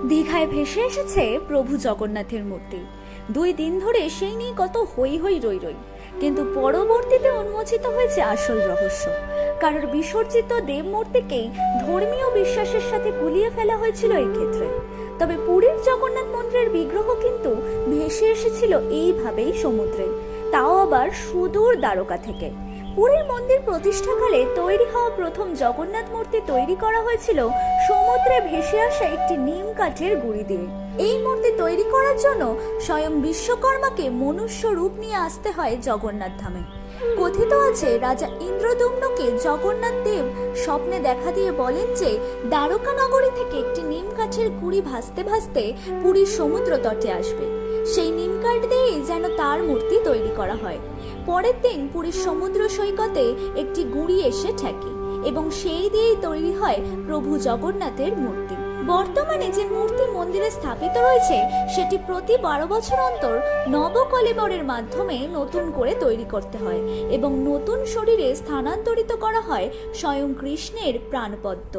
দীঘায় ভেসে এসেছে প্রভু জগন্নাথের মূর্তি। 2 দিন ধরে সেই নিয়ে কত হই হই রই রই, কিন্তু পরবর্তীতে উন্মোচিত হয়েছে আসল রহস্য। কারণ বিসর্জিত দেব মূর্তিকেই ধর্মীয় বিশ্বাসের সাথে গুলিয়ে ফেলা হয়েছিল এই ক্ষেত্রে। তবে পুরীর জগন্নাথ মন্দিরের বিগ্রহ কিন্তু ভেসে এসেছিল এইভাবেই সমুদ্রে, তাও আবার সুদূর দ্বারকা থেকে। পুরীর মন্দির প্রতিষ্ঠাকালে তৈরি হওয়া প্রথম জগন্নাথ মূর্তি তৈরি করা হয়েছিল সমুদ্রে ভেসে আসা একটি নিম কাঠের গুঁড়ি দিয়ে। এই মূর্তি তৈরি করার জন্য স্বয়ং বিশ্বকর্মাকে মনুষ্য রূপ নিয়ে আসতে হয় জগন্নাথ ধামে। কথিত আছে রাজা ইন্দ্রদম্নকে জগন্নাথ দেব স্বপ্নে দেখা দিয়ে বলেন যে দ্বারকা নগরী থেকে একটি নিম কাঠের গুঁড়ি ভাসতে ভাসতে পুরীর সমুদ্র তটে আসবে। সেই নিম কাঠ দিয়েই যেন তার মূর্তি তৈরি করা হয়। পরের দিন পুরীর সমুদ্র সৈকতে একটি গুঁড়ি এসে ঠেকে এবং সেই দিয়েই তৈরি হয় প্রভু জগন্নাথের মূর্তি। বর্তমানে যে মূর্তি মন্দিরে স্থাপিত রয়েছে সেটি প্রতি 12 বছর অন্তর নবকলেবরের মাধ্যমে নতুন করে তৈরি করতে হয় এবং নতুন শরীরে স্থানান্তরিত করা হয় স্বয়ং কৃষ্ণের প্রাণপদ্ম।